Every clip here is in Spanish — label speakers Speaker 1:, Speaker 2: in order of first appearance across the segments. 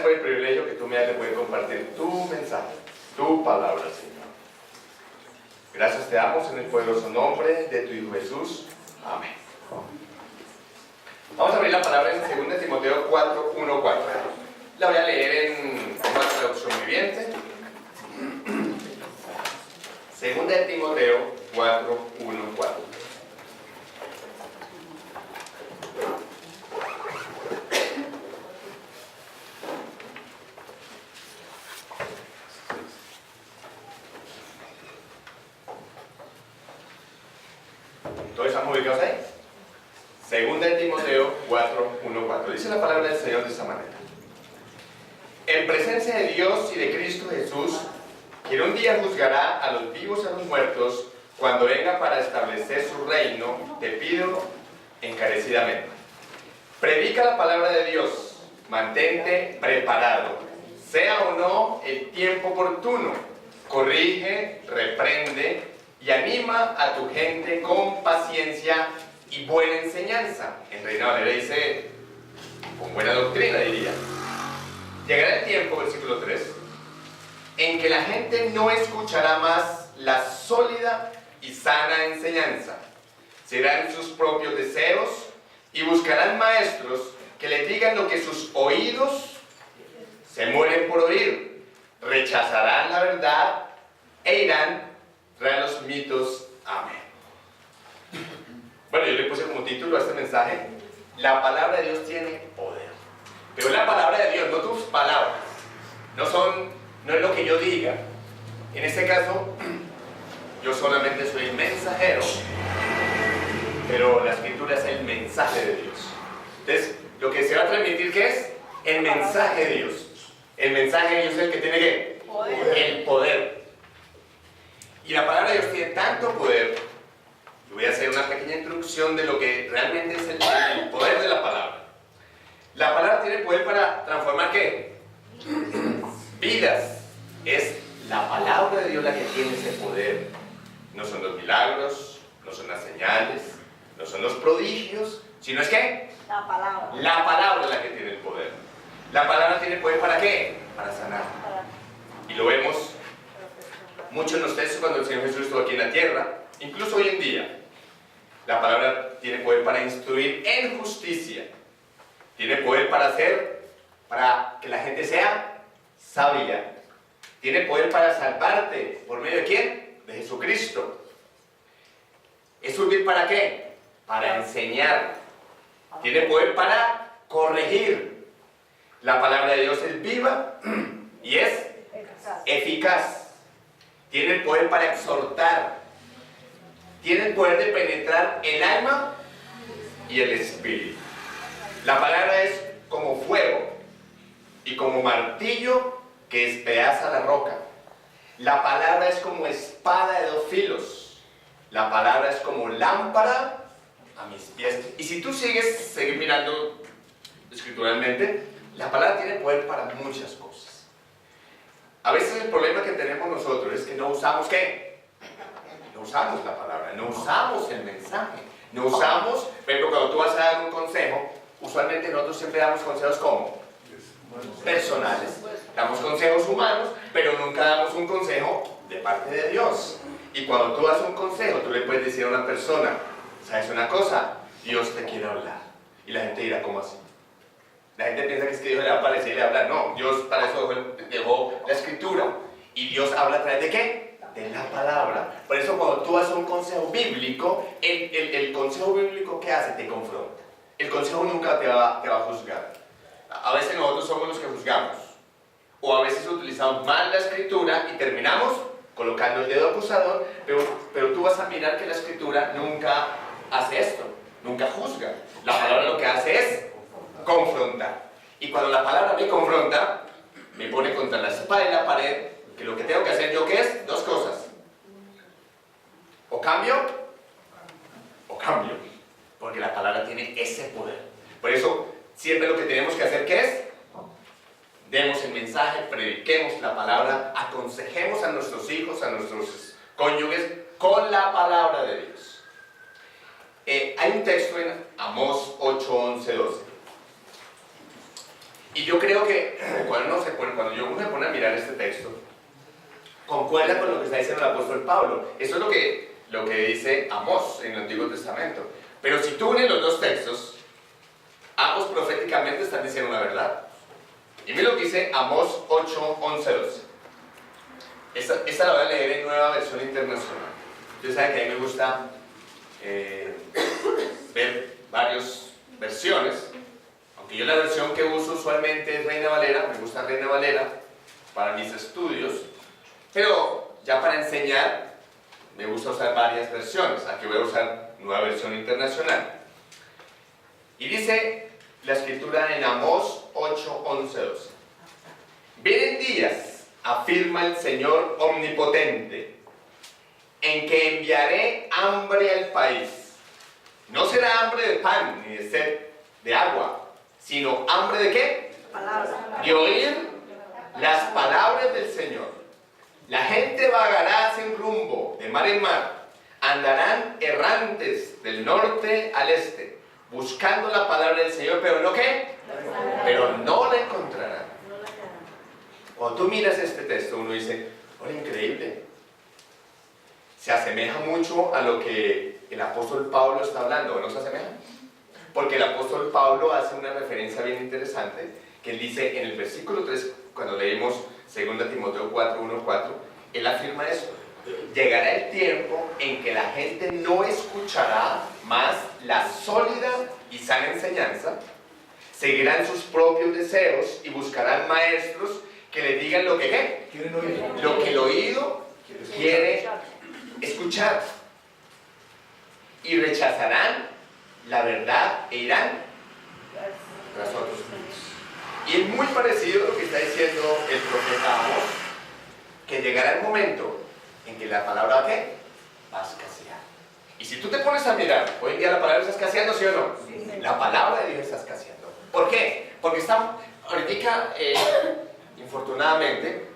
Speaker 1: por el privilegio que tú me das de poder compartir tu mensaje, tu palabra, Señor. Gracias te damos en el poderoso nombre de tu Hijo Jesús. Amén. Vamos a abrir la palabra en 2 Timoteo 4, 1, 4. La voy a leer en una traducción viviente. 2 Timoteo 4, 1, 4. ¿Todos estamos ubicados ahí? 2 Timoteo 4, 1, 4. Dice la palabra del Señor de esta manera. En presencia de Dios y de Cristo Jesús, quien un día juzgará a los vivos y a los muertos, cuando venga para establecer su reino, te pido encarecidamente. Predica la palabra de Dios, mantente preparado, sea o no el tiempo oportuno, corrige, reprende y anima a tu gente con paciencia y buena enseñanza. En Reina Valera dice, con buena doctrina diría. Llegará el tiempo, versículo 3, en que la gente no escuchará más la sólida y sana enseñanza. Serán sus propios deseos y buscarán maestros que les digan lo que sus oídos se mueren por oír. Rechazarán la verdad e irán tras los mitos. Amén. Bueno, yo le puse como título a este mensaje: la palabra de Dios tiene poder. Pero la palabra de Dios, no tus palabras. No es lo que yo diga. En este caso, yo solamente soy el mensajero. Pero la escritura es el mensaje de Dios. Entonces, lo que se va a transmitir, ¿qué es? El mensaje de Dios. El mensaje de Dios es el que tiene ¿qué? Poder. El poder. Y la palabra de Dios tiene tanto poder. Yo voy a hacer una pequeña introducción de lo que realmente es el poder de la palabra. La palabra tiene poder para transformar ¿qué? Vidas. Es la palabra de Dios la que tiene ese poder. No son los milagros, no son las señales, no son los prodigios, sino es ¿qué?
Speaker 2: La palabra.
Speaker 1: La palabra es la que tiene el poder. La palabra tiene poder ¿para qué? Para sanar. Y lo vemos mucho en los textos cuando el Señor Jesús estuvo aquí en la tierra, incluso hoy en día. La palabra tiene poder para instruir en justicia. Tiene poder para que la gente sea sabia. Tiene poder para salvarte. ¿Por medio de quién? De Jesucristo. ¿Es útil para qué? Para enseñar. Tiene poder para corregir. La palabra de Dios es viva y es eficaz. Tiene el poder para exhortar. Tiene el poder de penetrar el alma y el espíritu. La palabra es como fuego y como martillo que despedaza la roca. La palabra es como espada de dos filos. La palabra es como lámpara a mis pies. Y si tú sigues mirando escrituralmente, la palabra tiene poder para muchas cosas. A veces el problema que tenemos nosotros es que no usamos ¿qué? No usamos la palabra, no usamos el mensaje, no usamos, por ejemplo, cuando tú vas a dar un consejo, usualmente nosotros siempre damos consejos como personales, damos consejos humanos, pero nunca damos un consejo de parte de Dios. Y cuando tú das un consejo, tú le puedes decir a una persona, ¿sabes una cosa? Dios te quiere hablar. Y la gente dirá, ¿cómo así? La gente piensa que es que Dios le va a aparecer y le va a hablar. No, Dios para eso dejó la escritura. ¿Y Dios habla a través de qué? De la palabra. Por eso cuando tú das un consejo bíblico, el consejo bíblico ¿qué hace? Te confronta. El consejo nunca te va a juzgar. A veces nosotros somos los que juzgamos. O a veces utilizamos mal la escritura y terminamos colocando el dedo acusador, pero tú vas a mirar que la escritura nunca hace esto, nunca juzga. La palabra lo que hace es confrontar. Y cuando la palabra me confronta, me pone contra la espada y la pared, que lo que tengo que hacer yo, ¿qué es? Dos cosas. O cambio, porque la palabra tiene ese poder. Por eso, siempre lo que tenemos que hacer, ¿qué es? Demos el mensaje, prediquemos la palabra, aconsejemos a nuestros hijos, a nuestros cónyuges, con la palabra de Dios. Hay un texto en Amós 8, 11, 12. Y yo creo que cuando uno se pone a mirar este texto, concuerda con lo que está diciendo el apóstol Pablo. Eso es lo que dice Amós en el Antiguo Testamento. Pero si tú unes los dos textos, ambos proféticamente están diciendo una verdad. Y mira lo que dice Amós 8, 11, 12. Esta la voy a leer en Nueva Versión Internacional. Ustedes saben que a mí me gusta ver varias versiones. Aunque yo la versión que uso usualmente es Reina Valera, me gusta Reina Valera para mis estudios. Pero ya para enseñar, me gusta usar varias versiones. Aquí voy a usar Nueva Versión Internacional. Y dice la escritura en Amós 8, 11, 12. Vienen días, afirma el Señor omnipotente, en que enviaré hambre al país. No será hambre de pan ni de sed de agua, sino hambre de ¿qué? De oír las palabras del Señor. La gente vagará sin rumbo, de mar en mar. Andarán errantes del norte al este, buscando la palabra del Señor, pero no ¿qué? Pero no la encontrarán. Cuando tú miras este texto, uno dice, ¡oh, increíble! Se asemeja mucho a lo que el apóstol Pablo está hablando, ¿o no se asemeja? Porque el apóstol Pablo hace una referencia bien interesante, que él dice en el versículo 3, cuando leímos 2 Timoteo 4, 1, 4, él afirma eso. Llegará el tiempo en que la gente no escuchará más la sólida y sana enseñanza, seguirán sus propios deseos y buscarán maestros que les digan lo que ¿qué?
Speaker 2: Quieren oír.
Speaker 1: Lo que el oído quiere escuchar. Y rechazarán la verdad e irán tras otros caminos. Y es muy parecido a lo que está diciendo el profeta Amós, que llegará el momento en que la palabra ¿qué? Va a escasear. Y si tú te pones a mirar, hoy en día la palabra está escaseando, ¿sí o no? Sí. La palabra de Dios está escaseando. ¿Por qué? Porque estamos, ahorita, infortunadamente,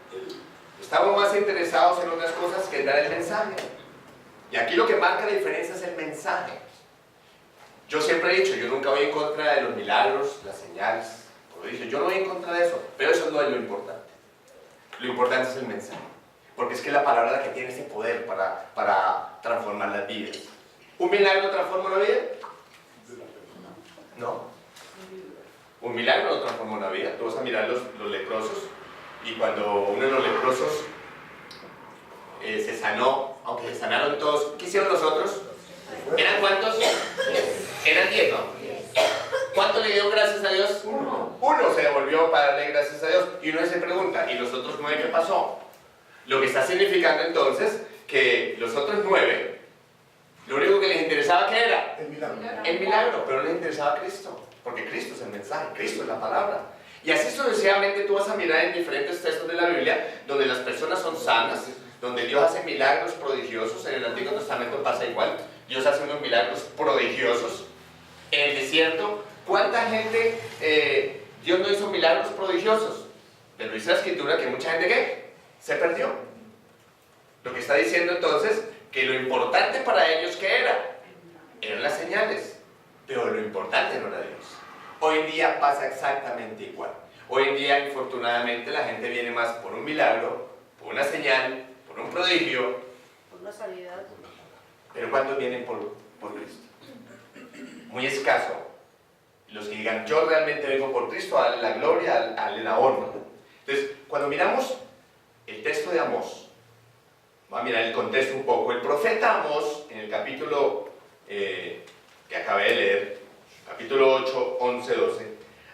Speaker 1: estamos más interesados en otras cosas que en dar el mensaje. Y aquí lo que marca la diferencia es el mensaje. Yo siempre he dicho, yo nunca voy en contra de los milagros, las señales, prodigios, yo no voy en contra de eso, pero eso no es lo importante. Lo importante es el mensaje, porque es que la palabra es la que tiene ese poder para transformar las vidas. ¿Un milagro transforma una vida? No. Un milagro no transforma una vida. Tú vas a mirar los leprosos, y cuando uno de los leprosos se sanó, aunque se sanaron todos, ¿qué hicieron los otros? ¿Eran cuántos? Eran 10, ¿no? ¿Cuánto le dio gracias a Dios? Uno se devolvió para darle gracias a Dios. Y uno se pregunta, ¿y los otros 9 qué pasó? Lo que está significando entonces que los otros 9, lo único que les interesaba, ¿qué era?
Speaker 2: El milagro.
Speaker 1: El milagro, pero no les interesaba Cristo, porque Cristo es el mensaje, Cristo es la palabra. Y así sucesivamente tú vas a mirar en diferentes textos de la Biblia, donde las personas son sanas, donde Dios hace milagros prodigiosos. En el Antiguo Testamento pasa igual, Dios hace unos milagros prodigiosos. En el desierto, ¿cuánta gente Dios no hizo milagros prodigiosos? Pero dice la Escritura que mucha gente ¿qué? Se perdió. Lo que está diciendo entonces, que lo importante para ellos ¿qué era? Eran las señales, pero lo importante no era Dios. Hoy en día pasa exactamente igual. Hoy en día, infortunadamente, la gente viene más por un milagro, por una señal, por un prodigio.
Speaker 3: Por una sanidad.
Speaker 1: Pero ¿cuántos vienen por Cristo? Muy escaso. Los que digan, yo realmente vengo por Cristo, a darle la gloria, a darle la honra. Entonces, cuando miramos el texto de Amós, vamos a mirar el contexto un poco. El profeta Amós, en el capítulo que acabé de leer, capítulo 8, 11, 12,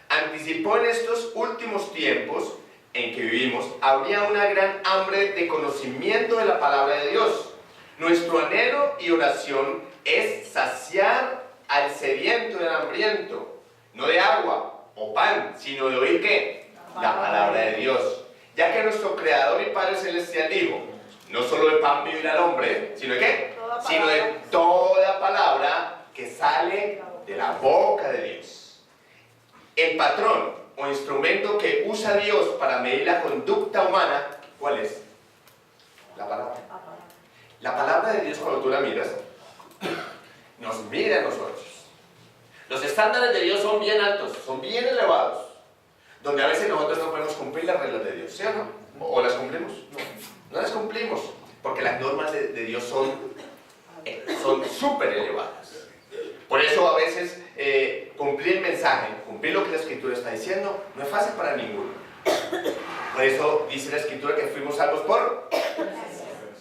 Speaker 1: anticipó en estos últimos tiempos en que vivimos, habría una gran hambre de conocimiento de la palabra de Dios. Nuestro anhelo y oración es saciar al sediento y al hambriento, no de agua o pan, sino de oír ¿qué? La palabra de Dios. Ya que nuestro Creador y Padre Celestial dijo, no solo de pan vivirá el hombre, sino de ¿qué? Sino de toda palabra que sale de la boca de Dios. El patrón o instrumento que usa Dios para medir la conducta humana, ¿cuál es? La palabra. La palabra de Dios, cuando tú la miras, nos mide a nosotros. Los estándares de Dios son bien altos, son bien elevados. donde a veces nosotros no podemos cumplir las reglas de Dios, ¿sí o no? ¿O las cumplimos? No las cumplimos, porque las normas de Dios son súper elevadas. Por eso a veces cumplir el mensaje, cumplir lo que la Escritura está diciendo, no es fácil para ninguno. Por eso dice la Escritura que fuimos salvos por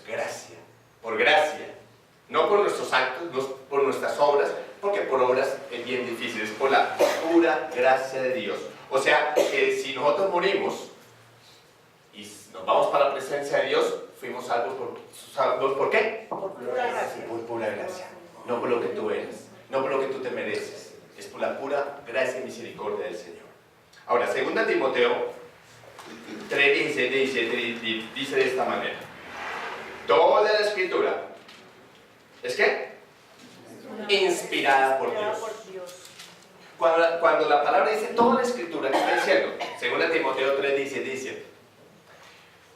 Speaker 1: gracia, por gracia. No por nuestros actos, no por nuestras obras, porque por obras es bien difícil, es por la pura gracia de Dios. O sea, que si nosotros morimos y nos vamos para la presencia de Dios, fuimos salvos ¿por qué?
Speaker 2: Por pura gracia.
Speaker 1: Por pura gracia. No por lo que tú eres, no por lo que tú te mereces. Es por la pura gracia y misericordia del Señor. Ahora, 2 Timoteo 3, 16, 17 dice de esta manera: toda la Escritura, ¿es qué? Inspirada por Dios. Cuando la palabra dice toda la Escritura, ¿qué está diciendo? 2 Timoteo 3, 17, 17.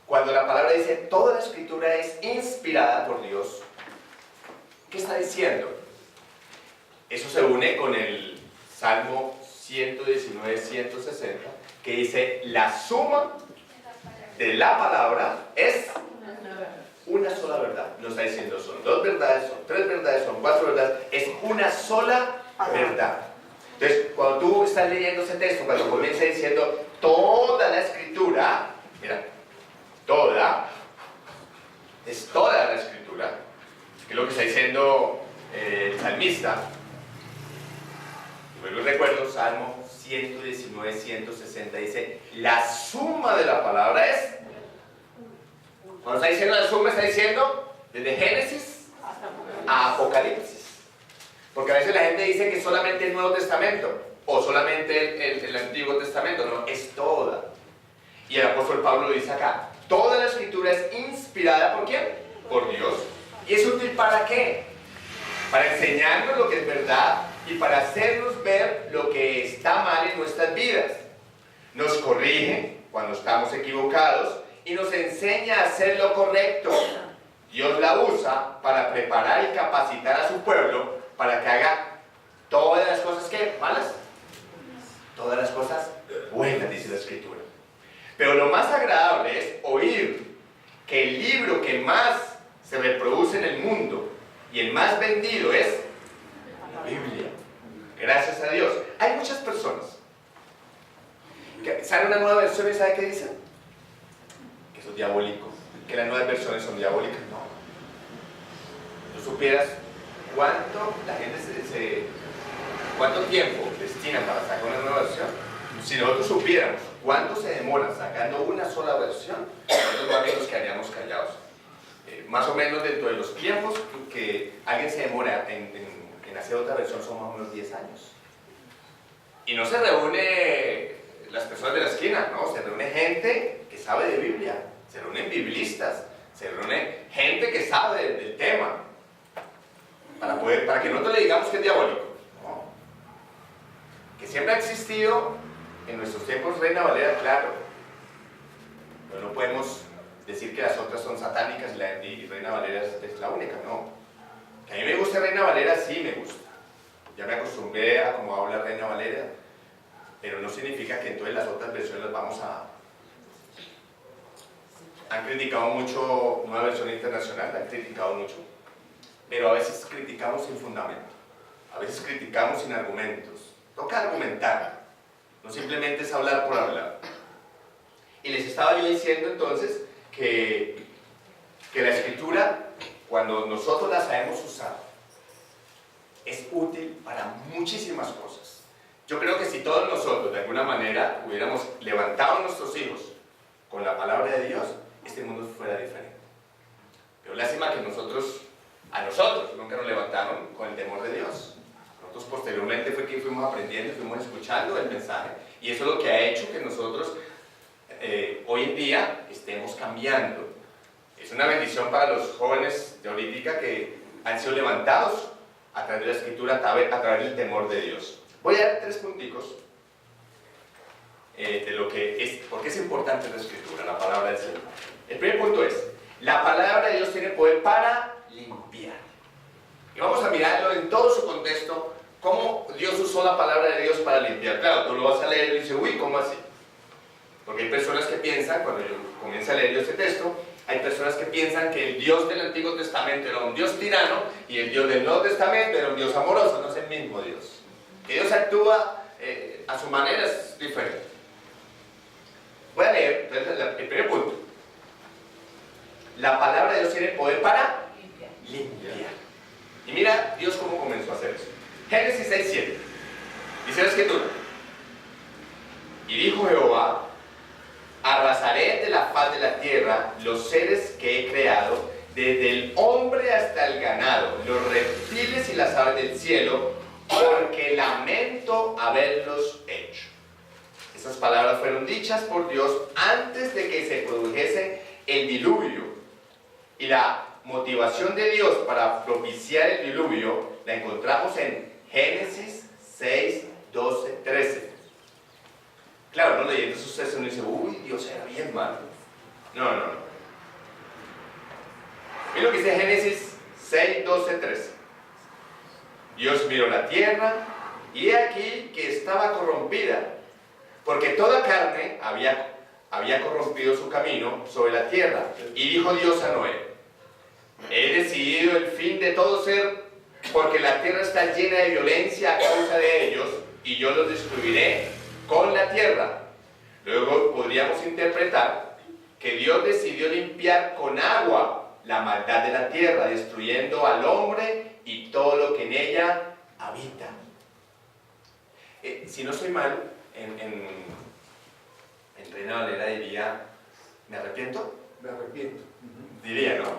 Speaker 1: Cuando la palabra dice toda la Escritura es inspirada por Dios, ¿qué está diciendo? Eso se une con el Salmo 119, 160, que dice: la suma de la palabra es una sola verdad. No está diciendo son 2 verdades, son 3 verdades, son 4 verdades, es una sola verdad. Entonces, cuando tú estás leyendo ese texto, cuando comienza diciendo toda la Escritura, mira, toda, es toda la Escritura, que es lo que está diciendo el salmista. Y vuelvo y recuerdo, Salmo 119, 160, dice: la suma de la palabra es. Cuando está diciendo la suma, está diciendo desde Génesis a Apocalipsis. Porque a veces la gente dice que solamente el Nuevo Testamento o solamente el Antiguo Testamento. No, es toda. Y el apóstol Pablo dice acá: toda la Escritura es inspirada ¿por quién? Por Dios. ¿Y es útil para qué? Para enseñarnos lo que es verdad y para hacernos ver lo que está mal en nuestras vidas. Nos corrige cuando estamos equivocados y nos enseña a hacer lo correcto. Dios la usa para preparar y capacitar a su pueblo para que haga todas las cosas que malas, todas las cosas buenas, dice la Escritura. Pero lo más agradable es oír que el libro que más se reproduce en el mundo y el más vendido es la Biblia. Gracias a Dios. Hay muchas personas que sale una nueva versión y ¿sabe qué dicen? Que eso es diabólico, que las nuevas versiones son diabólicas. No. ¿Tú supieras cuánto la gente cuánto tiempo destina para sacar una nueva versión? Si nosotros supiéramos cuánto se demora sacando una sola versión, nosotros más bien nos quedaríamos callados. Más o menos dentro de los tiempos que alguien se demora en hacer otra versión son más o menos 10 años. Y no se reúne las personas de la esquina, no, se reúne gente que sabe de Biblia, se reúnen biblistas, se reúne gente que sabe del tema, para que nosotros le digamos que es diabólico. No. Que siempre ha existido en nuestros tiempos Reina Valera, claro, pero no podemos decir que las otras son satánicas y Reina Valera es la única, no. Que a mí me gusta Reina Valera, sí me gusta. Ya me acostumbré a cómo habla Reina Valera, pero no significa que entonces las otras versiones las vamos a... Han criticado mucho Nueva Versión Internacional, han criticado mucho, pero a veces criticamos sin fundamento, a veces criticamos sin argumentos. Toca argumentar, no simplemente es hablar por hablar. Y les estaba yo diciendo entonces que la Escritura, cuando nosotros la sabemos usar, es útil para muchísimas cosas. Yo creo que si todos nosotros de alguna manera hubiéramos levantado a nuestros hijos con la palabra de Dios, este mundo fuera diferente. Pero lástima que a nosotros nunca nos levantaron con el temor de Dios. Nosotros posteriormente fue que fuimos aprendiendo, fuimos escuchando el mensaje, y eso es lo que ha hecho que nosotros hoy en día estemos cambiando. Es una bendición para los jóvenes de ahorita que han sido levantados a través de la Escritura, a través del temor de Dios. Voy a dar 3 punticos de lo que es, porque es importante la Escritura, la palabra del Señor. El primer punto es: la palabra de Dios tiene poder para limpiar. Y vamos a mirarlo en todo su contexto, cómo Dios usó la palabra de Dios para limpiar. Claro, tú lo vas a leer y dices, uy, ¿cómo así? Porque hay personas que piensan, cuando yo comienzo a leer este texto, hay personas que piensan que el Dios del Antiguo Testamento era un Dios tirano y el Dios del Nuevo Testamento era un Dios amoroso. No es el mismo Dios. Que Dios actúa a su manera es diferente. Voy a leer entonces, el primer punto. La palabra de Dios tiene poder para limpiar. Y mira Dios cómo comenzó a hacer eso. Génesis 6:7. Dice la Escritura: y dijo Jehová, arrasaré de la faz de la tierra los seres que he creado, desde el hombre hasta el ganado, los reptiles y las aves del cielo, porque lamento haberlos hecho. Estas palabras fueron dichas por Dios antes de que se produjese el diluvio. Y la motivación de Dios para propiciar el diluvio la encontramos en Génesis 6, 12, 13. Claro, no leyendo esos textos uno dice, uy, Dios era bien malo. No. Mira lo que dice Génesis 6, 12, 13. Dios miró la tierra y he aquí que estaba corrompida, porque toda carne había corrompido su camino sobre la tierra. Y dijo Dios a Noé: he decidido el fin de todo ser, porque la tierra está llena de violencia a causa de ellos, y yo los destruiré con la tierra. Luego podríamos interpretar que Dios decidió limpiar con agua la maldad de la tierra, destruyendo al hombre y todo lo que en ella habita. Si no estoy mal, en Reina Valera diría, ¿me arrepiento?
Speaker 2: Me arrepiento.
Speaker 1: Diría, ¿no?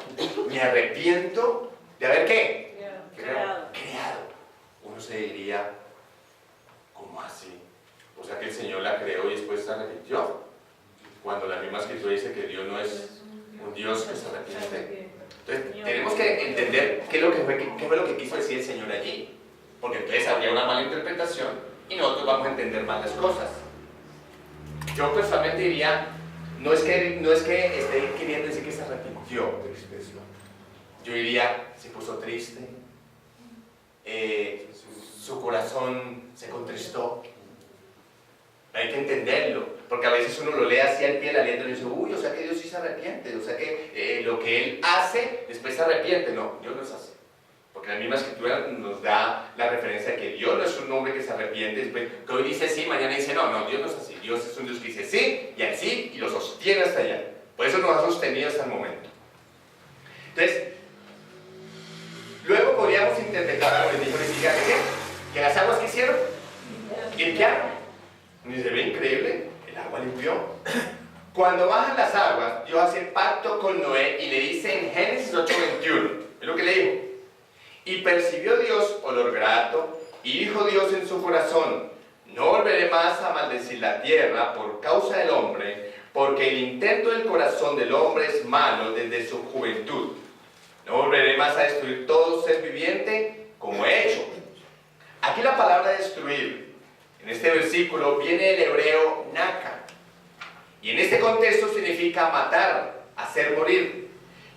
Speaker 1: Me arrepiento de haber ¿qué?
Speaker 3: Creado.
Speaker 1: Uno se diría, ¿cómo así? O sea que el Señor la creó y después se arrepintió. Cuando la misma Escritura dice que Dios no es un Dios que se arrepiente. Entonces tenemos que entender qué fue lo que quiso decir el Señor allí. Porque entonces habría una mala interpretación y nosotros vamos a entender mal las cosas. Yo personalmente diría, no es que esté queriendo decir que se arrepintió. Yo diría, se puso triste, su corazón se contristó. Hay que entenderlo, porque a veces uno lo lee así al pie de la letra y dice, uy, o sea que Dios sí se arrepiente, o sea que lo que Él hace, después se arrepiente. No, Dios no es así. Porque la misma Escritura nos da la referencia de que Dios no es un hombre que se arrepiente, después, que hoy dice sí, mañana dice no, Dios no es así. Dios es un Dios que dice sí y así y lo sostiene hasta allá. Por eso nos ha sostenido hasta el momento. Entonces, luego podríamos interpretar, como les dijo Leticia, que las aguas que hicieron, limpiaron. Y se ve increíble, el agua limpió. Cuando bajan las aguas, Dios hace pacto con Noé y le dice en Génesis 8:21, es lo que le dijo. Y percibió Dios olor grato, y dijo Dios en su corazón: no volveré más a maldecir la tierra por causa del hombre, porque el intento del corazón del hombre es malo desde su juventud. No volveré más a destruir todo ser viviente como he hecho. Aquí la palabra destruir, en este versículo, viene del hebreo naka, y en este contexto significa matar, hacer morir.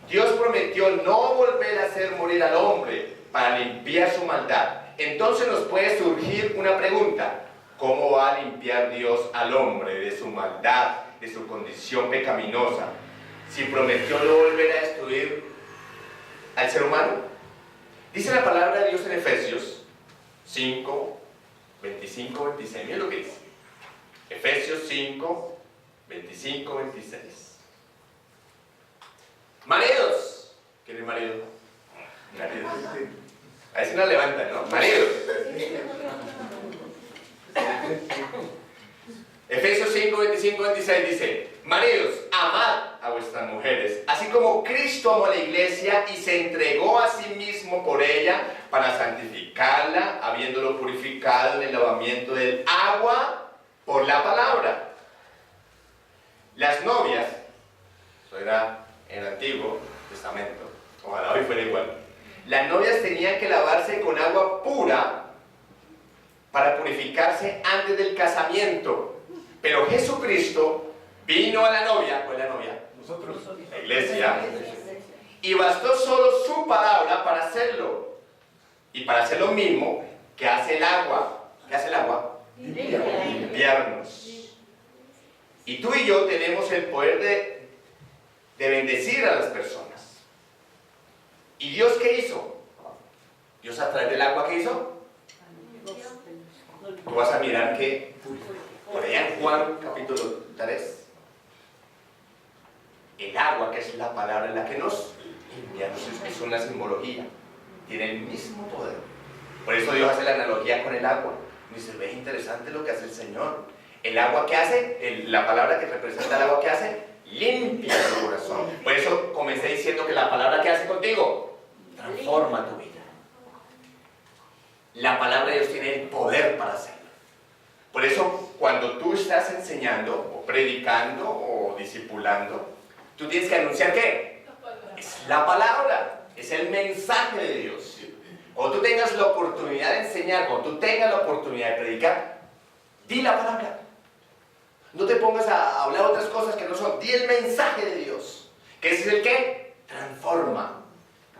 Speaker 1: Dios prometió no volver a hacer morir al hombre para limpiar su maldad. Entonces nos puede surgir una pregunta: ¿cómo va a limpiar Dios al hombre de su maldad, de su condición pecaminosa, si prometió no volver a destruir al ser humano? Dice la palabra de Dios en Efesios 5, 25, 26. Miren lo que dice. Efesios 5, 25, 26. Maridos. ¿Quién es marido? Maridos. A veces nos levantan, ¿no? Maridos. Efesios 5, 25, 26 dice: maridos, amad a vuestras mujeres, así como Cristo amó a la iglesia y se entregó a sí mismo por ella para santificarla, habiéndolo purificado en el lavamiento del agua por la palabra. Las novias, eso era en el Antiguo Testamento, ojalá hoy fuera igual. Las novias tenían que lavarse con agua pura para purificarse antes del casamiento. Pero Jesucristo vino a la novia. ¿Cuál es la novia?
Speaker 2: Nosotros.
Speaker 1: La iglesia. Y bastó solo su palabra para hacerlo. Y para hacer lo mismo que hace el agua. ¿Qué hace el agua?
Speaker 2: Limpia.
Speaker 1: Limpiarnos. Y tú y yo tenemos el poder de bendecir a las personas. ¿Y Dios qué hizo? Dios a través del agua, ¿qué hizo? Tú vas a mirar que por allá en Juan capítulo 3, el agua, que es la palabra en la que nos limpia, es una simbología, tiene el mismo poder. Por eso Dios hace la analogía con el agua. Dice, ve, interesante lo que hace el Señor. El agua que hace, la palabra que representa el agua que hace, limpia tu corazón. Por eso comencé diciendo que la palabra que hace contigo, transforma tu vida. La palabra de Dios tiene el poder para hacerlo. Por eso, cuando tú estás enseñando, o predicando, o discipulando, tú tienes que anunciar ¿qué? Es la palabra, es el mensaje de Dios. Cuando tú tengas la oportunidad de enseñar, cuando tú tengas la oportunidad de predicar, di la palabra. No te pongas a hablar otras cosas que no son. Di el mensaje de Dios. ¿Que ese es el qué? Transforma.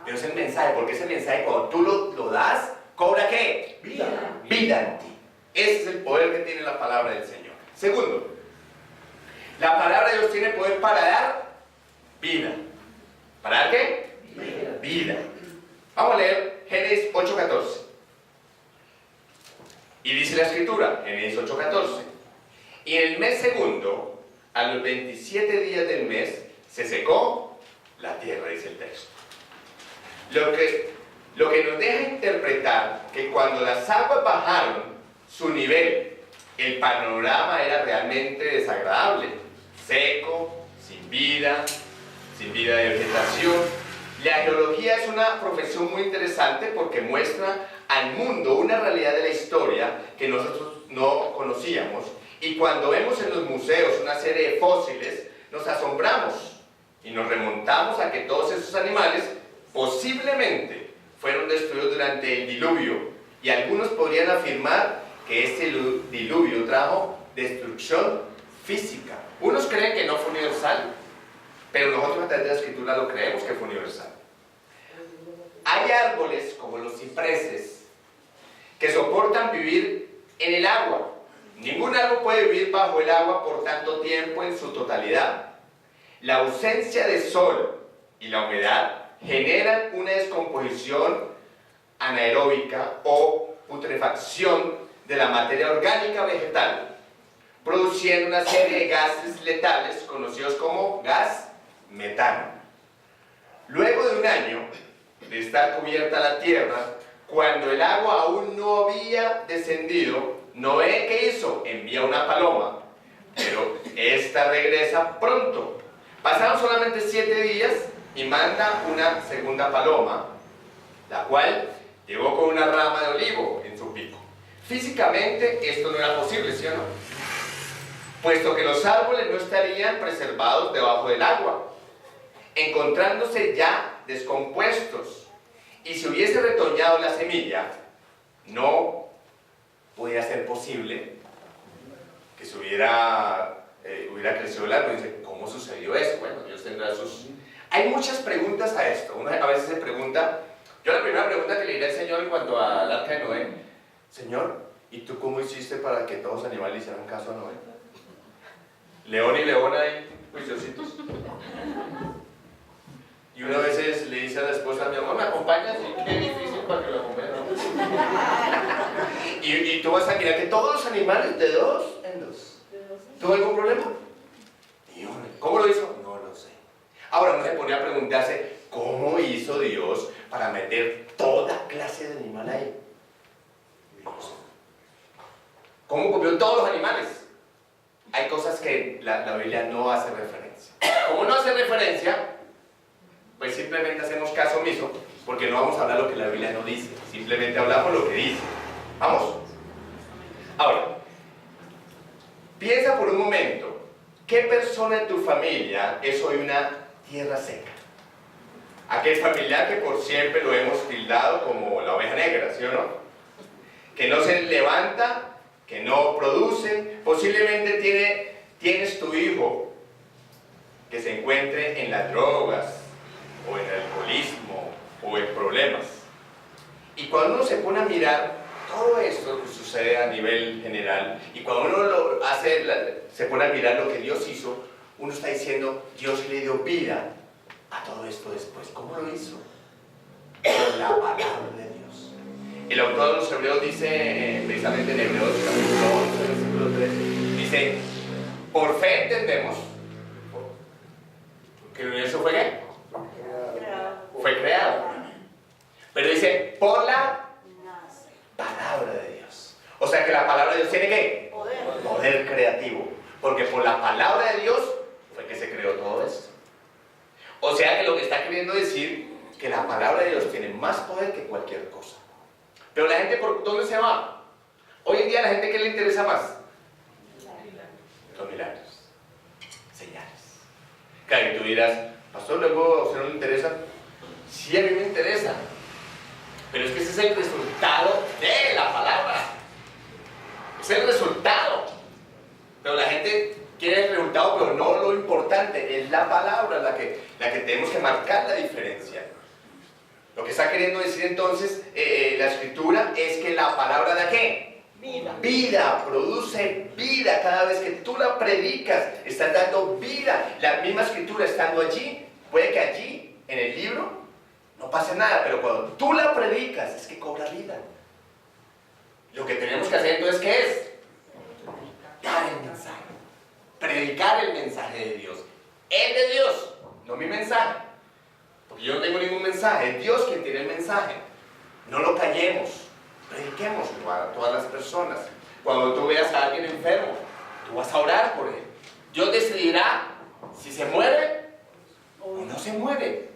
Speaker 1: Pero es el mensaje, porque ese mensaje cuando tú lo das, ¿cobra qué? Vida. Vida en ti. Ese es el poder que tiene la palabra del Señor. Segundo, la palabra de Dios tiene poder para dar vida. ¿Para dar qué? Vida. Vamos a leer Génesis 8:14. Y dice la escritura, Génesis 8:14. Y en el mes segundo, a los 27 días del mes, se secó la tierra, dice el texto. Lo que nos deja interpretar que cuando las aguas bajaron su nivel, el panorama era realmente desagradable, seco, sin vida de vegetación. La geología es una profesión muy interesante porque muestra al mundo una realidad de la historia que nosotros no conocíamos, y cuando vemos en los museos una serie de fósiles nos asombramos y nos remontamos a que todos esos animales posiblemente fueron destruidos durante el diluvio, y algunos podrían afirmar que este diluvio trajo destrucción física. Unos creen que no fue universal, pero nosotros a través de la escritura lo creemos que fue universal. Hay árboles como los cipreses que soportan vivir en el agua. Ningún árbol puede vivir bajo el agua por tanto tiempo en su totalidad. La ausencia de sol y la humedad generan una descomposición anaeróbica o putrefacción de la materia orgánica vegetal, produciendo una serie de gases letales conocidos como gas metano. Luego de un año de estar cubierta la tierra, cuando el agua aún no había descendido, Noé, ¿qué hizo? Envía una paloma, pero esta regresa pronto. Pasaron solamente 7 días y manda una segunda paloma, la cual llegó con una rama de olivo en su pico. Físicamente esto no era posible, ¿sí o no? Puesto que los árboles no estarían preservados debajo del agua, encontrándose ya descompuestos, y si hubiese retoñado la semilla, no podía ser posible que se hubiera crecido el árbol. Dice, ¿cómo sucedió eso? Bueno, Dios tendrá sus... Hay muchas preguntas a esto. Uno a veces se pregunta, yo la primera pregunta que le diré al Señor en cuanto al arca de Noé: Señor, ¿y tú cómo hiciste para que todos los animales hicieran caso a Noé? León y leona ahí, juiciositos. Y una vez le dice a la esposa, mi amor, ¿me acompañas? Y qué difícil para que lo acompañe. Y tú vas a mirar que todos los animales de 2 en 2. ¿Tuvo algún problema? ¿Cómo lo hizo? No lo sé. Ahora uno se pone a preguntarse, ¿cómo hizo Dios para meter toda clase de animal ahí? Dios. ¿Cómo copió todos los animales? Hay cosas que la Biblia no hace referencia. Como no hace referencia, pues simplemente hacemos caso omiso, porque no vamos a hablar lo que la Biblia no dice, simplemente hablamos lo que dice. ¿Vamos? Ahora, piensa por un momento, ¿qué persona en tu familia es hoy una tierra seca? Aquel familiar que por siempre lo hemos tildado como la oveja negra, ¿sí o no? Que no se levanta, que no produce. Posiblemente tienes tu hijo que se encuentre en las drogas, o en el alcoholismo, o en problemas. Y cuando uno se pone a mirar todo esto que sucede a nivel general, y cuando uno lo hace se pone a mirar lo que Dios hizo, uno está diciendo, Dios le dio vida a todo esto después. ¿Cómo lo hizo? Con la palabra de Dios. El autor de los Hebreos dice, precisamente en Hebreos capítulo 11, versículo 3, dice, por fe entendemos que el universo fue ¿qué? Fue creado. Pero dice, por la palabra de Dios. O sea que la palabra de Dios tiene ¿qué? Poder creativo. Porque por la palabra de Dios fue que se creó todo esto. O sea que lo que está queriendo decir que la palabra de Dios tiene más poder que cualquier cosa. Pero la gente, ¿por dónde se va? Hoy en día a la gente, ¿qué le interesa más? Los milagros, señales. Claro, y tú dirás, pastor, luego a usted no le interesa. Sí, a mí me interesa. Pero es que ese es el resultado de la palabra. Es el resultado. Pero la gente quiere el resultado, pero no lo importante. Es la palabra la que tenemos que marcar la diferencia. Lo que está queriendo decir entonces la escritura es que la palabra da ¿qué? Vida. Vida, produce vida. Cada vez que tú la predicas, estás dando vida. La misma escritura estando allí, puede que allí, en el libro, no pase nada, pero cuando tú la predicas, es que cobra vida. Lo que tenemos que hacer entonces, ¿qué es? Dar el mensaje. Predicar el mensaje de Dios. El de Dios, no mi mensaje. Porque yo no tengo ningún mensaje, es Dios quien tiene el mensaje. No lo callemos, prediquemos a todas las personas. Cuando tú veas a alguien enfermo, tú vas a orar por él. Dios decidirá si se muere o no se muere,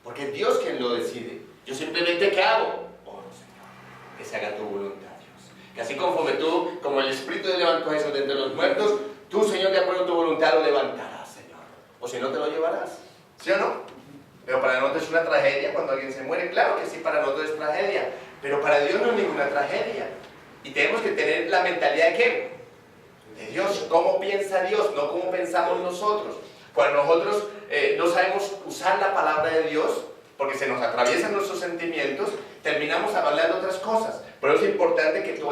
Speaker 1: porque es Dios quien lo decide. Yo simplemente, ¿qué hago? Oro, Señor, que se haga tu voluntad, Dios. Que así conforme tú, como el Espíritu levantó a Jesús de entre los muertos, tú, Señor, de acuerdo a tu voluntad, lo levantarás, Señor. O si no, te lo llevarás. ¿Sí o no? Pero para nosotros es una tragedia cuando alguien se muere. Claro que sí, para nosotros es tragedia. Pero para Dios no es ninguna tragedia. Y tenemos que tener la mentalidad de ¿qué? De Dios. ¿Cómo piensa Dios? No cómo pensamos nosotros. Cuando nosotros no sabemos usar la palabra de Dios, porque se nos atraviesan nuestros sentimientos, terminamos hablando otras cosas. Por eso es importante que tú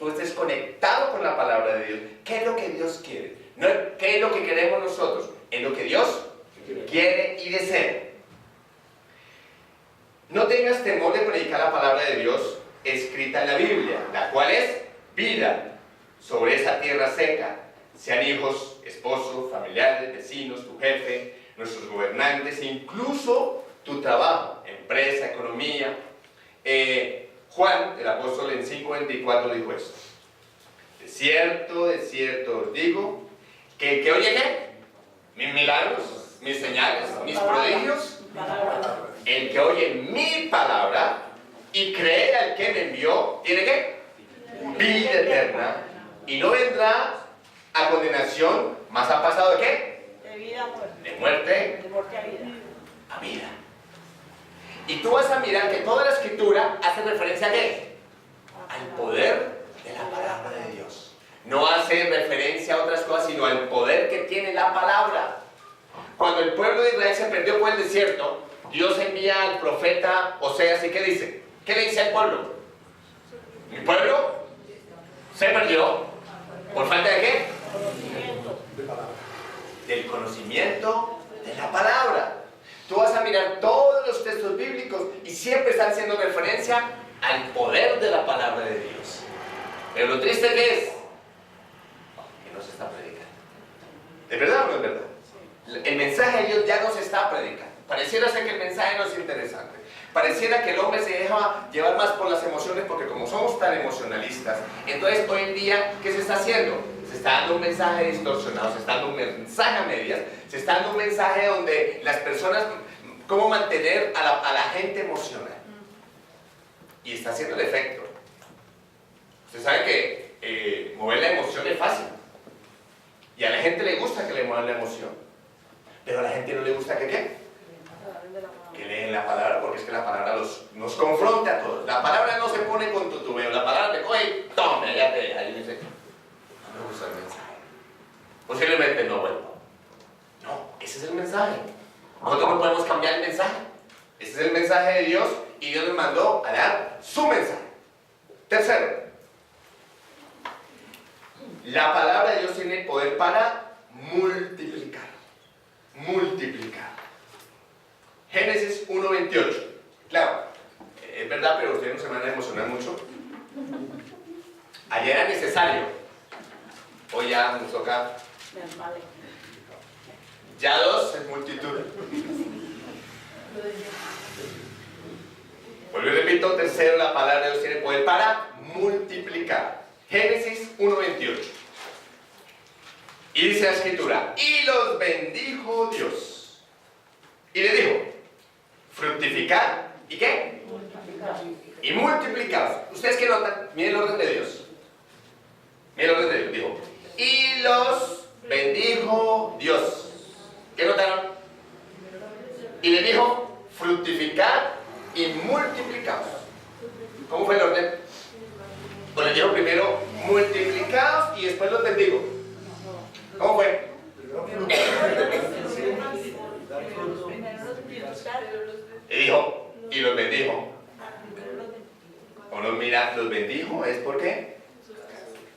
Speaker 1: estés conectado con la palabra de Dios. ¿Qué es lo que Dios quiere? No, ¿qué es lo que queremos nosotros? Es lo que Dios quiere y desea. No tengas temor de predicar la palabra de Dios escrita en la Biblia, la cual es vida sobre esa tierra seca. Sean hijos, esposos, familiares, vecinos, tu jefe, nuestros gobernantes, incluso tu trabajo, empresa, economía. Juan, el apóstol, en 5:24 dijo esto: de cierto os digo, que el que oye ¿qué? Mis milagros, mis señales, mis prodigios, el que oye mi palabra y cree al que me envió, ¿tiene qué? Vida eterna. Y no vendrá a condenación, más ha pasado de qué? De vida a muerte. De muerte a vida. A vida. Y tú vas a mirar que toda la escritura hace referencia a qué? Al poder de la palabra de Dios. No hace referencia a otras cosas, sino al poder que tiene la palabra. Cuando el pueblo de Israel se perdió por el desierto, Dios envía al profeta Oseas, ¿y qué dice? ¿Qué le dice al pueblo? Mi pueblo se perdió por falta de qué? Del conocimiento de la palabra. Tú vas a mirar todos los textos bíblicos y siempre están haciendo referencia al poder de la palabra de Dios. Pero lo triste que es que no se está predicando. ¿De verdad o no es verdad? El mensaje de Dios ya no se está predicando. Pareciera ser que el mensaje no es interesante. Pareciera que el hombre se deja llevar más por las emociones, porque como somos tan emocionalistas, entonces hoy en día, ¿qué se está haciendo? Se está dando un mensaje distorsionado, se está dando un mensaje a medias, se está dando un mensaje donde las personas, cómo mantener a la gente emocional. Y está haciendo el efecto. Usted sabe que mover la emoción es fácil. Y a la gente le gusta que le muevan la emoción. Pero a la gente no le gusta que ¿qué? Que leen la palabra, porque es que la palabra nos confronta a todos. La palabra no se pone con tutubeo, la palabra te coge, tome, ya te deja. Y dice, no me gusta el mensaje. Posiblemente no vuelvo. No, ese es el mensaje. Nosotros no podemos cambiar el mensaje. Ese es el mensaje de Dios y Dios nos mandó a dar su mensaje. Tercero, la palabra palabra de Dios tiene poder para multiplicar. Multiplicar. Génesis 1:28. Claro, es verdad, pero ustedes no se van a emocionar mucho. Ayer era necesario. Hoy ya nos toca. Ya 2 es multitud. Vuelvo y repito, tercero, la palabra de Dios tiene poder para multiplicar. Génesis 1:28. Y dice la escritura, y los bendijo Dios. Y le dijo, fructificad, ¿y qué? Multiplicar. Y multiplicaos. ¿Ustedes qué notan? Miren el orden de Dios. Miren el orden de Dios. Dijo, y los bendijo Dios. ¿Qué notaron? Y le dijo, fructificad y multiplicaos. ¿Cómo fue el orden? Pues le dijo primero, multiplicaos y después los bendigo. ¿Cómo fue? Y dijo, y los bendijo. Uno mira, los bendijo, ¿es por qué?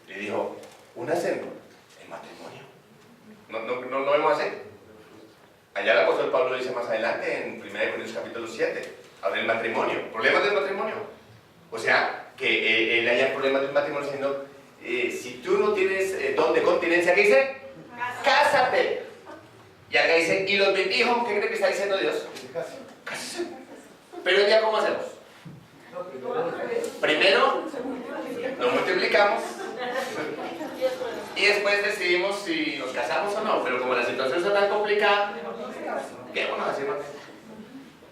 Speaker 1: Le dijo, únanse en matrimonio. No vemos así. Allá el apóstol Pablo dice más adelante en 1 Corintios capítulo 7, habla del matrimonio, problemas del matrimonio. O sea, que él haya problemas del matrimonio diciendo, si tú no tienes don de continencia, ¿qué dice? Cásate. Y acá dice, y los bendijo, ¿qué cree que está diciendo Dios? Cásate. Pero hoy día, ¿cómo hacemos? Primero, nos multiplicamos y después decidimos si nos casamos o no. Pero como la situación está tan complicada, ¿qué vamos a hacer?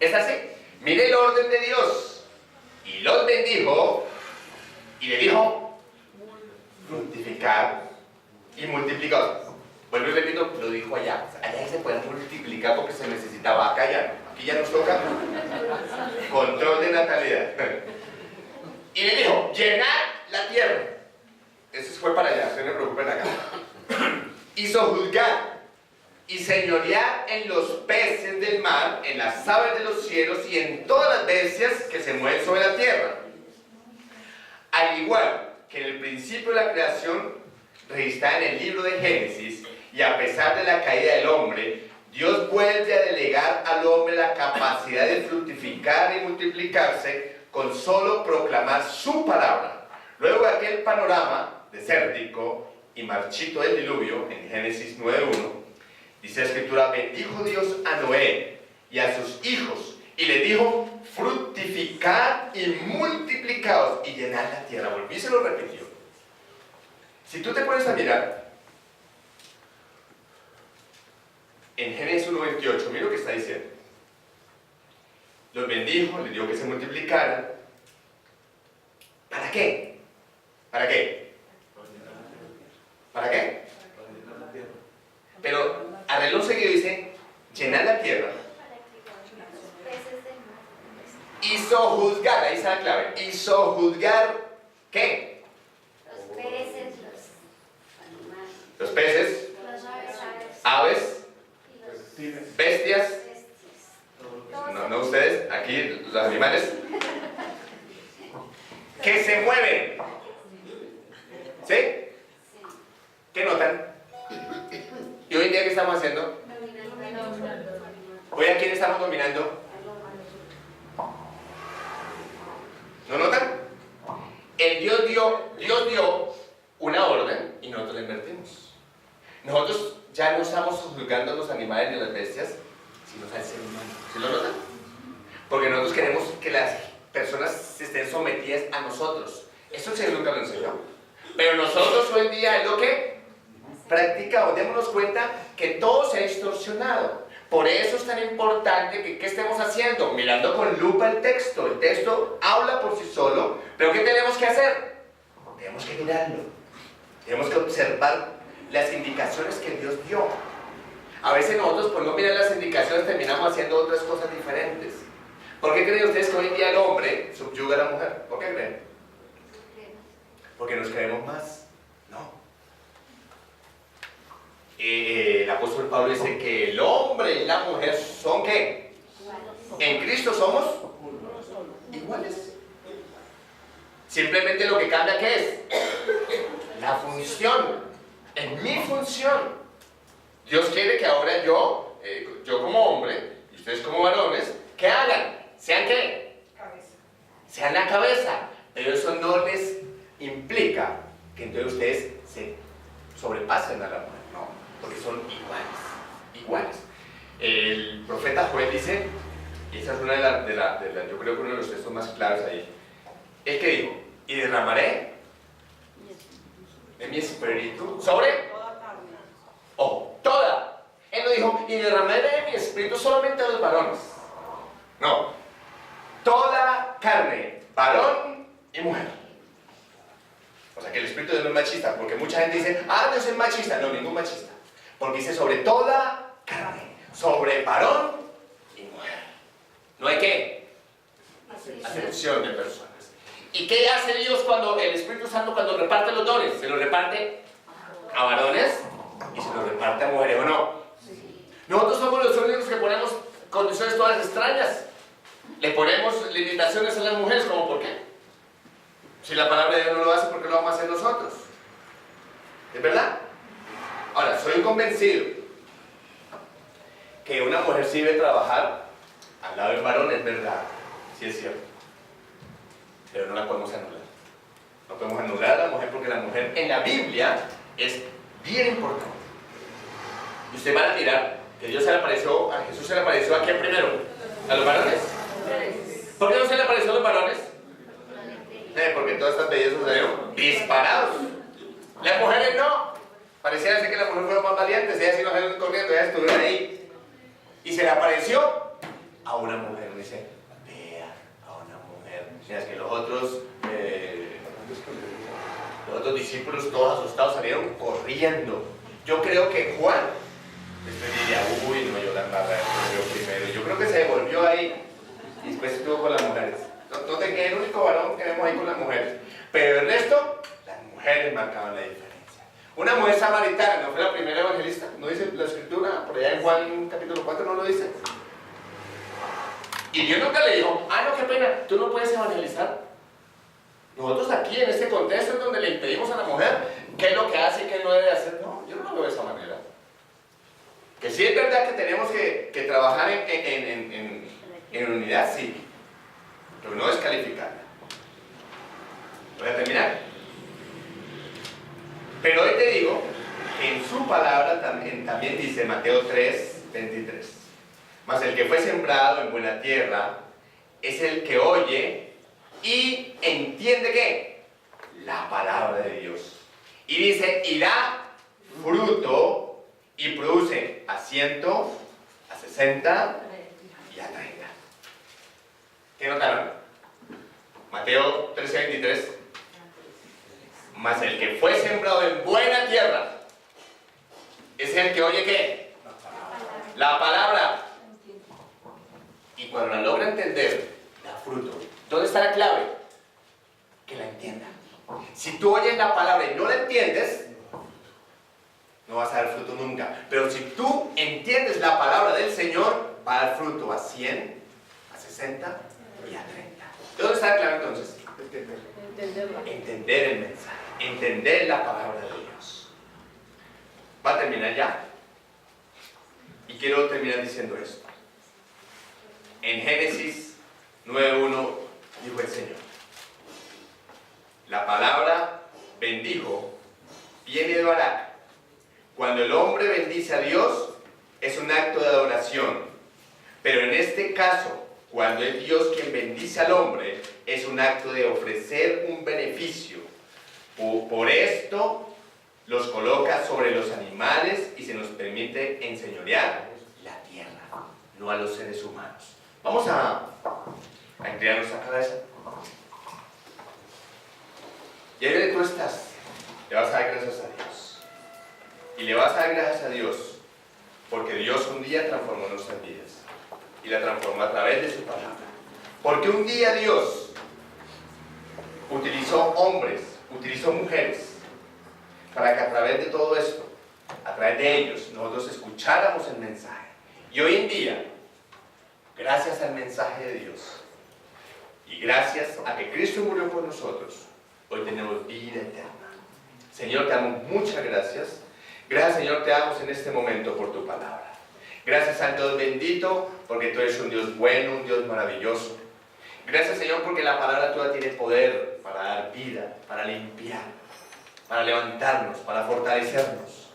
Speaker 1: Es así. Mire el orden de Dios. Y los bendijo y le dijo, fructificar y multiplicar. Vuelvo y repito, lo dijo allá. Allá se puede multiplicar porque se necesitaba. Acá ya no. Aquí ya nos toca control de natalidad. Y le dijo, llenad la tierra. Eso fue para allá, no se preocupen acá. Hizo juzgar y señorear en los peces del mar, en las aves de los cielos y en todas las bestias que se mueven sobre la tierra. Al igual que en el principio de la creación registrada en el libro de Génesis, y a pesar de la caída del hombre, Dios vuelve a delegar al hombre la capacidad de fructificar y multiplicarse con solo proclamar su palabra. Luego de aquel panorama desértico y marchito del diluvio, en Génesis 9:1, dice la escritura, bendijo Dios a Noé y a sus hijos, y le dijo, fructificad y multiplicaos y llenad la tierra. Volví y se lo repitió. Si tú te pones a mirar, en Génesis 1:28, mira lo que está diciendo. Los bendijo, les dijo que se multiplicaran. ¿Para qué? ¿Para qué? ¿Para qué? Pero arregló seguido dice, llenar la tierra. Hizo juzgar, ahí está la clave. Hizo juzgar, ¿qué?
Speaker 2: Los peces, los animales.
Speaker 1: Los peces, aves, bestias. No ustedes, aquí los animales. Que se mueven. ¿Sí? ¿Qué notan? ¿Y hoy en día qué estamos haciendo? ¿Hoy a quién estamos dominando? ¿No notan? Dios dio una orden y nosotros la invertimos. Nosotros ya no estamos juzgando a los animales ni a las bestias, sino al ser humano. ¿Sí lo notan? Porque nosotros queremos que las personas estén sometidas a nosotros. Eso el Señor nunca lo enseñó. Pero nosotros hoy en día es lo que practicamos. Démonos cuenta que todo se ha distorsionado. Por eso es tan importante que ¿qué estemos haciendo? Mirando con lupa el texto. El texto habla por sí solo, pero ¿qué tenemos que hacer? Tenemos que mirarlo. Tenemos que observar las indicaciones que Dios dio. A veces nosotros por no mirar las indicaciones terminamos haciendo otras cosas diferentes. ¿Por qué creen ustedes que hoy en día el hombre subyuga a la mujer? ¿Por qué creen? Porque nos creemos más. No. El apóstol Pablo dice que el hombre y la mujer son ¿qué? En Cristo somos iguales. Simplemente lo que cambia ¿qué es? La función. En función. Dios quiere que ahora yo como hombre, y ustedes como varones, ¿qué hagan? ¿Sean qué?
Speaker 3: Cabeza.
Speaker 1: Sean la cabeza. Pero eso no les implica que entonces ustedes se sobrepasen a la mujer, no, porque son iguales. El profeta Joel dice, y esa es una yo creo que uno de los textos más claros ahí, el que dijo, y derramaré de mi espíritu sobre
Speaker 3: Toda carne.
Speaker 1: toda. Él no dijo, y derramaré de mi espíritu solamente a los varones. No, toda carne, varón y mujer. O sea que el espíritu de Dios no es machista, porque mucha gente dice, Dios es machista. No, ningún machista. Porque dice sobre toda carne, sobre varón y mujer. No hay qué, acepción de personas. ¿Y qué hace Dios cuando el Espíritu Santo cuando reparte los dones? Se los reparte a varones y se los reparte a mujeres, ¿o no? Nosotros somos los únicos que ponemos condiciones todas extrañas. Le ponemos limitaciones a las mujeres, ¿cómo por qué? Si la palabra de Dios no lo hace, ¿por qué lo vamos a hacer nosotros? ¿Es verdad? Ahora, soy convencido que una mujer sí debe trabajar al lado del varón, es verdad, sí es cierto. Pero no la podemos anular. No podemos anular a la mujer porque la mujer en la Biblia es bien importante. Y ustedes van a mirar que Dios se le apareció, a Jesús se le apareció ¿a quién primero? ¿A los varones? ¿Por qué no se le apareció a los varones? Porque todas estas bellezas salieron disparados. Las mujeres no. Pareciera ser que las mujeres fueron más valientes. Ellas sí no salieron corriendo, ellas estuvieron ahí. Y se le apareció a una mujer. Dice, vea a una mujer. Mientras que los otros discípulos todos asustados salieron corriendo. Yo creo que Juan después diría, uy, no, yo la embarré primero. Yo creo que se devolvió ahí y después estuvo con las mujeres. No te quedé el único varón que vemos ahí con las mujeres. Pero el resto, las mujeres marcaban la diferencia. Una mujer samaritana, ¿no fue la primera evangelista? ¿No dice la escritura? Por allá en Juan capítulo 4 no lo dice. Y Dios nunca le dijo, no, qué pena, tú no puedes evangelizar. Nosotros aquí en este contexto es donde le impedimos a la mujer qué es lo que hace y qué no debe hacer. No, yo no lo veo de esa manera. Que sí es verdad que tenemos que trabajar en unidad, sí. Pero no descalificarla. Voy a terminar. Pero hoy te digo que en su palabra también dice Mateo 3:23. Mas el que fue sembrado en buena tierra es el que oye y entiende ¿qué? La palabra de Dios. Y dice, y da fruto y produce a 100, a 60 y a 30. ¿Qué notaron? Mateo 13:23. Mas el que fue sembrado en buena tierra es el que oye ¿qué? La palabra. Y cuando la logra entender, da fruto. ¿Dónde está la clave? Que la entienda. Si tú oyes la palabra y no la entiendes, no vas a dar fruto nunca. Pero si tú entiendes la palabra del Señor, va a dar fruto a 100, a 60 y a 30. ¿Dónde está la clave entonces? Entender el mensaje, entender la palabra de Dios. Va a terminar ya. Y quiero terminar diciendo esto. En Génesis 9:1 dijo el Señor, la palabra bendijo viene de Barak. Cuando el hombre bendice a Dios, es un acto de adoración. Pero en este caso, cuando es Dios quien bendice al hombre, es un acto de ofrecer un beneficio. Por esto los coloca sobre los animales y se nos permite enseñorear la tierra, no a los seres humanos. Vamos a inclinar nuestra cabeza. Y ahí donde tú estás, le vas a dar gracias a Dios. Y le vas a dar gracias a Dios porque Dios un día transformó nuestras vidas. Y la transformó a través de su palabra. Porque un día Dios utilizó hombres, utilizó mujeres, para que a través de todo esto, a través de ellos, nosotros escucháramos el mensaje. Y hoy en día, gracias al mensaje de Dios, y gracias a que Cristo murió por nosotros, hoy tenemos vida eterna. Señor, te damos muchas gracias. Gracias, Señor, te damos en este momento por tu palabra. Gracias, Santo Dios bendito, porque tú eres un Dios bueno, un Dios maravilloso. Gracias, Señor, porque la palabra tuya tiene poder para dar vida, para limpiar, para levantarnos, para fortalecernos.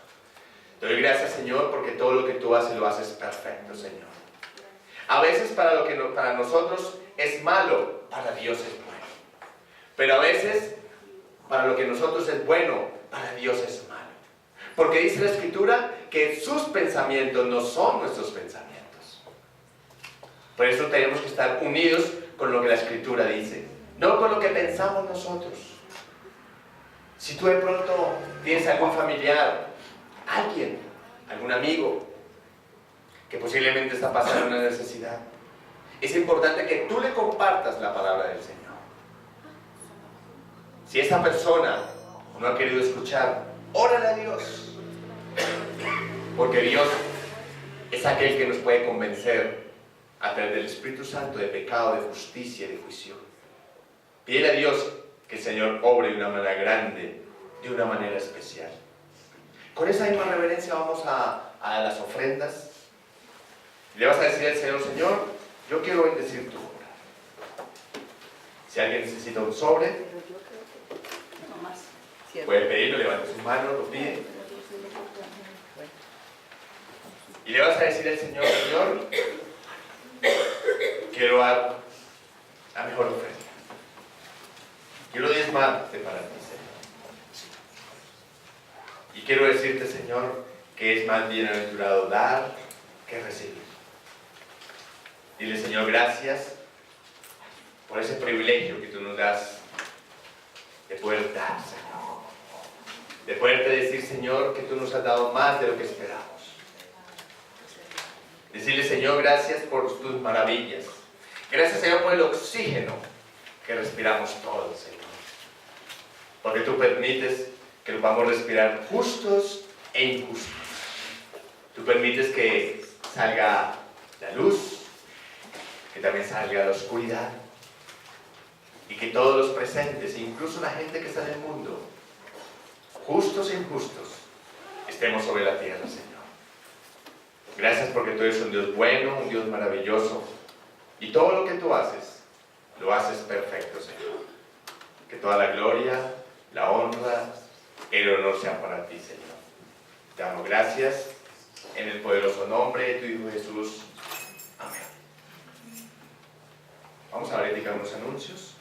Speaker 1: Te doy gracias, Señor, porque todo lo que tú haces, lo haces perfecto, Señor. A veces para lo que para nosotros es malo, para Dios es bueno. Pero a veces, para lo que nosotros es bueno, para Dios es malo. Porque dice la Escritura que sus pensamientos no son nuestros pensamientos. Por eso tenemos que estar unidos con lo que la Escritura dice, no con lo que pensamos nosotros. Si tú de pronto tienes algún familiar, alguien, algún amigo, que posiblemente está pasando una necesidad, es importante que tú le compartas la palabra del Señor. Si esa persona no ha querido escuchar, órale a Dios. Porque Dios es aquel que nos puede convencer a través del Espíritu Santo de pecado, de justicia y de juicio. Pídele a Dios que el Señor obre de una manera grande, de una manera especial. Con esa misma reverencia vamos a las ofrendas. Le vas a decir al Señor, Señor, yo quiero bendecir tu obra. Si alguien necesita un sobre, puede pedirlo, levante su mano, lo pide. Y le vas a decir al Señor, Señor, quiero dar la mejor ofrenda. Quiero diezmarte para ti, Señor. Y quiero decirte, Señor, que es más bienaventurado dar que recibir. Dile, Señor, gracias por ese privilegio que tú nos das de poder dar, Señor. De poderte decir, Señor, que tú nos has dado más de lo que esperamos. Decirle, Señor, gracias por tus maravillas. Gracias, Señor, por el oxígeno que respiramos todos, Señor. Porque tú permites que lo podamos respirar justos e injustos. Tú permites que salga la luz, que también salga la oscuridad. Y que todos los presentes, incluso la gente que está en el mundo, justos e injustos, estemos sobre la tierra, Señor. Gracias porque tú eres un Dios bueno, un Dios maravilloso. Y todo lo que tú haces, lo haces perfecto, Señor. Que toda la gloria, la honra, el honor sea para ti, Señor. Te damos gracias en el poderoso nombre de tu Hijo Jesús. Amén. Vamos a verificar unos anuncios.